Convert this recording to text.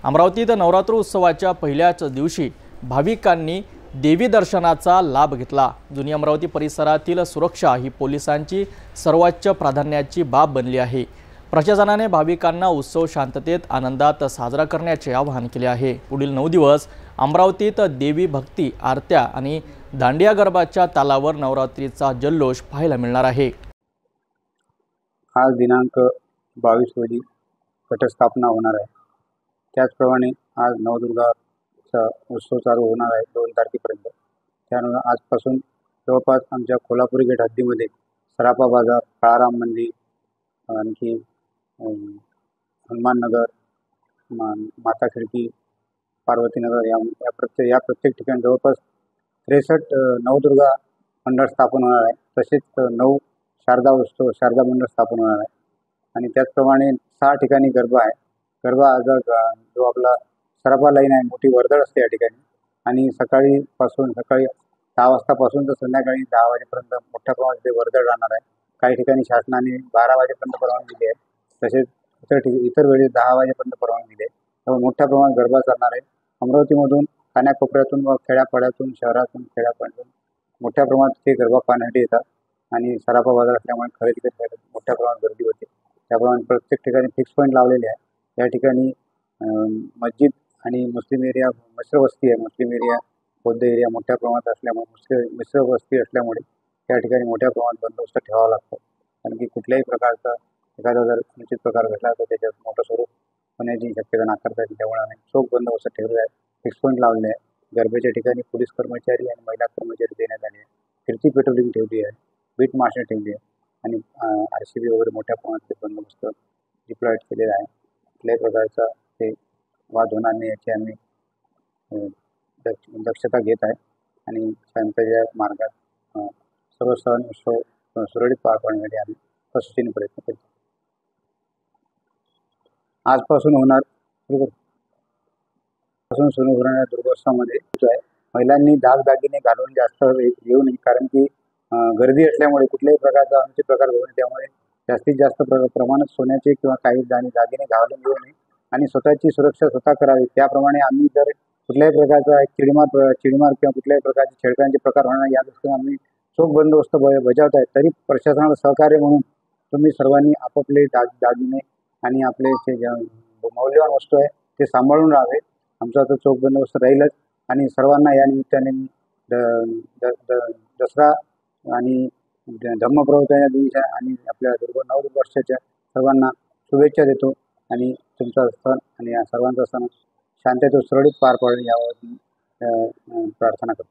अमरावतीत नवरात्र उत्सवाच्या पहिल्याच दिवशी भाविकांनी देवी दर्शनाचा लाभ घेतला। जुनी अमरावती परिसरातील सुरक्षा ही पोलिसांची सर्वोच्च प्राधान्याची बाब बनली आहे। प्रशासनाने भाविकांना उत्सव शांततेत आनंदात साजरा करण्याचे आवाहन केले आहे। पुढील 9 दिवस अमरावतीत देवी भक्ती, आरत्या आणि दांडिया गरबाच्या तालावर नवरात्रीचा जल्लोष पाहायला मिळणार आहे। आज दिनांक 22 रोजी घटस्थापना होणार आहे। त्याचप्रमाणे आज नवदुर्गाचा उत्सव चालू होणार आहे 2 तारखेपर्यंत। त्यानुसार आजपासून जवळपास आमच्या कोल्हापुरी गेट हद्दीमध्ये सराफा बाजार, काळाराम मंदिर, आणखी हनुमान नगर, माता खिडकी, पार्वती नगर या प्रत्येक ठिकाणी जवळपास 63 नवदुर्गा मंडळ स्थापन होणार आहे। तसेच 9 शारदा उत्सव शारदा मंडळ स्थापन होणार आहे। आणि त्याचप्रमाणे 6 ठिकाणी गरबा आहे। गरबा आज जो आपला सराफा लाईन आहे, मोठी वर्दळ असते या ठिकाणी। आणि सकाळी 10 वाजतापासून तर संध्याकाळी 10 वाजेपर्यंत मोठ्या प्रमाणात ते वर्दळ राहणार आहे। काही ठिकाणी शासनाने 12 वाजेपर्यंत परवानगी दिली आहे, तसेच इतर वेळी 10 वाजेपर्यंत परवानगी दिली आहे। त्यामुळे मोठ्या प्रमाणात गरबा चालणार आहे। अमरावतीमधून कानाकोपऱ्यातून व खेड्यापाड्यातून, शहरातून, खेड्यापाड्यातून मोठ्या प्रमाणात ते गरबा पाहण्यासाठी येतात। आणि सराफा बाजार असल्यामुळे खरेदी करण्यासाठी मोठ्या प्रमाणात गर्दी होते। त्याप्रमाणे प्रत्येक ठिकाणी फिक्स पॉईंट लावलेले आहे। या ठिकाणी मस्जिद आणि मुस्लिम एरिया मिश्र वस्ती आहे। मुस्लिम एरिया, बौद्ध एरिया मोठ्या प्रमाणात असल्यामुळे मिश्र वस्ती असल्यामुळे त्या ठिकाणी मोठ्या प्रमाणात बंदोबस्त ठेवावा लागतो। कारण की कुठल्याही प्रकारचा एखादा जर अनुचित प्रकार घडला तर त्याच्यात मोठं स्वरूप होण्याची शक्यता नाकारता येते। त्यामुळे आम्ही चोख बंदोबस्त ठेवले आहे, फिक्स पॉईंट लावले आहे। गरबेच्या ठिकाणी पोलीस कर्मचारी आणि महिला कर्मचारी देण्यात आले आहे। फिरती पेट्रोलिंग ठेवली आहे, बीट मार्शल ठेवली आहे आणि RCB वगैरे मोठ्या प्रमाणात बंदोबस्त डिप्लॉयड केलेला आहे। कुठल्याही प्रकारचा ते वाद होणार नाही याची आम्ही दक्षता घेत आहे। आणि शांततेच्या मार्गात सर्व सण उत्सव सुरळीत पार पाडण्यासाठी आम्ही कसोशीने प्रयत्न करतो। आजपासून सुरू होणाऱ्या दुर्गोत्सवामध्ये महिलांनी दागदागिने घालून जास्त येऊ नये। कारण की गर्दी असल्यामुळे कुठल्याही प्रकारचा अनुचित प्रकार होऊ नये, त्यामुळे जास्तीत जास्त प्रमाणात सोन्याचे किंवा काही दागिने घालून येऊ नये आणि स्वतःची सुरक्षा स्वतः करावी। त्याप्रमाणे आम्ही जर कुठल्याही प्रकारचा चिडीमार किंवा कुठल्याही प्रकारचे छेडखानीचे प्रकार होणार या दृष्टीने आम्ही चोख बंदोबस्त बजावत आहे। तरी प्रशासनाला सहकार्य म्हणून तुम्ही सर्वांनी आपापले दागिने आणि आपले जे मौल्यवान वस्तू आहे ते सांभाळून राहावे। आमचा तो चोख बंदोबस्त राहीलच। आणि सर्वांना या निमित्ताने दसरा आणि धम्मप्रवर्तन दिवशी आणि आपल्या नववर्षाच्या सर्वांना शुभेच्छा देतो। आणि तुमचा सण आणि सर्वांचा सण शांततेत सुरळीत पार पाडेल यावर प्रार्थना करतो।